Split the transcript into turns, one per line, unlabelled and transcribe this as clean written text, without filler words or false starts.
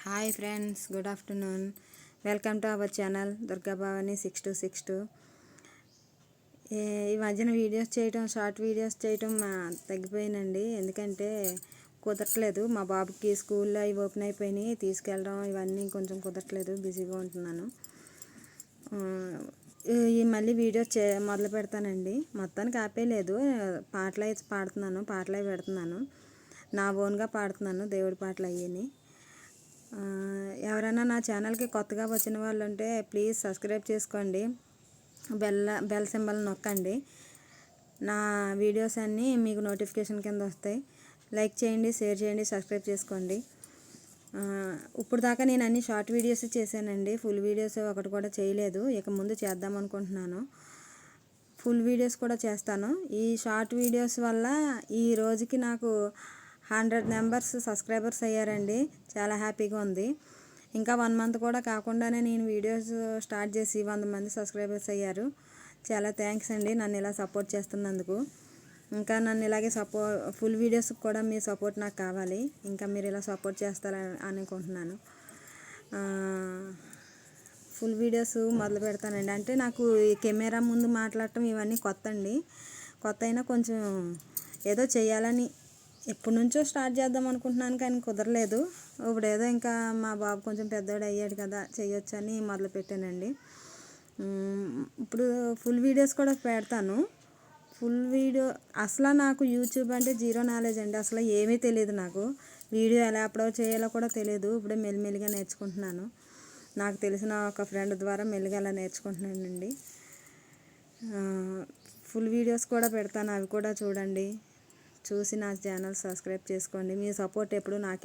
Hi friends, good afternoon. Welcome to our channel Durga Bhavani 6262. ఈ మధ్యన videos చేయటం, షార్ట్ వీడియోస్ చేయటం తగ్గిపోయినండి. ఎందుకంటే కుదరట్లేదు. మా బాబుకి స్కూల్లో అవి ఓపెన్ అయిపోయినాయి, తీసుకెళ్ళడం ఇవన్నీ కొంచెం కుదరట్లేదు, బిజీగా ఉంటున్నాను. మళ్ళీ వీడియోస్ మొదలు పెడతానండి. మొత్తానికి ఆపేయలేదు. పాటలు అయితే పాడుతున్నాను, పాటలు పెడుతున్నాను, నా ఓన్గా పాడుతున్నాను, దేవుడి పాటలు అయ్యి. ఎవరైనా నా ఛానల్కి కొత్తగా వచ్చిన వాళ్ళు ఉంటే ప్లీజ్ సబ్స్క్రైబ్ చేసుకోండి, బెల్ సింబల్ నొక్కండి. నా వీడియోస్ అన్నీ మీకు నోటిఫికేషన్ కింద వస్తాయి. లైక్ చేయండి, షేర్ చేయండి, సబ్స్క్రైబ్ చేసుకోండి. ఇప్పుడు దాకా నేను అన్ని షార్ట్ వీడియోస్ చేశానండి, ఫుల్ వీడియోస్ ఒకటి కూడా చేయలేదు. ఇక ముందు చేద్దాం అనుకుంటున్నాను. ఫుల్ వీడియోస్ కూడా చేస్తాను. ఈ షార్ట్ వీడియోస్ వల్ల ఈ రోజుకి నాకు 100 మెంబర్స్ సబ్స్క్రైబర్స్ అయ్యారండి. చాలా హ్యాపీగా ఉంది. ఇంకా 1 మంత్ కూడా కాకుండానే నేను వీడియోస్ స్టార్ట్ చేసి 100 మంది సబ్స్క్రైబర్స్ అయ్యారు. చాలా థ్యాంక్స్ అండి, నన్ను ఇలా సపోర్ట్ చేస్తున్నందుకు. ఇంకా నన్ను ఇలాగే ఫుల్ వీడియోస్ కూడా మీ సపోర్ట్ నాకు కావాలి. ఇంకా మీరు ఇలా సపోర్ట్ చేస్తారని అనుకుంటున్నాను. ఫుల్ వీడియోస్ మొదలు పెడతానండి. అంటే నాకు ఈ కెమెరా ముందు మాట్లాడటం ఇవన్నీ కొత్త అండి. కొత్త అయినా కొంచెం ఏదో చేయాలని ఎప్పటి నుంచో స్టార్ట్ చేద్దాం అనుకుంటున్నాను, కానీ కుదరలేదు. ఇప్పుడు ఏదో ఇంకా మా బాబు కొంచెం పెద్దోడు అయ్యాడు కదా, చేయొచ్చని మొదలు పెట్టానండి. ఇప్పుడు ఫుల్ వీడియోస్ కూడా పెడతాను. ఫుల్ వీడియో అసలు నాకు యూట్యూబ్ అంటే జీరో నాలెడ్జ్ అండి. అసలు ఏమీ తెలియదు నాకు. వీడియో ఎలా అప్లోడ్ చేయాలో కూడా తెలియదు. ఇప్పుడే మెల్లిమెల్లిగా నేర్చుకుంటున్నాను. నాకు తెలిసిన ఒక ఫ్రెండ్ ద్వారా మెల్లిగా అలా నేర్చుకుంటున్నానండి. ఫుల్ వీడియోస్ కూడా పెడతాను, అవి కూడా చూడండి. చూసి నా ఛానల్ సబ్స్క్రైబ్ చేసుకోండి. మీ సపోర్ట్ ఎప్పుడు నాకు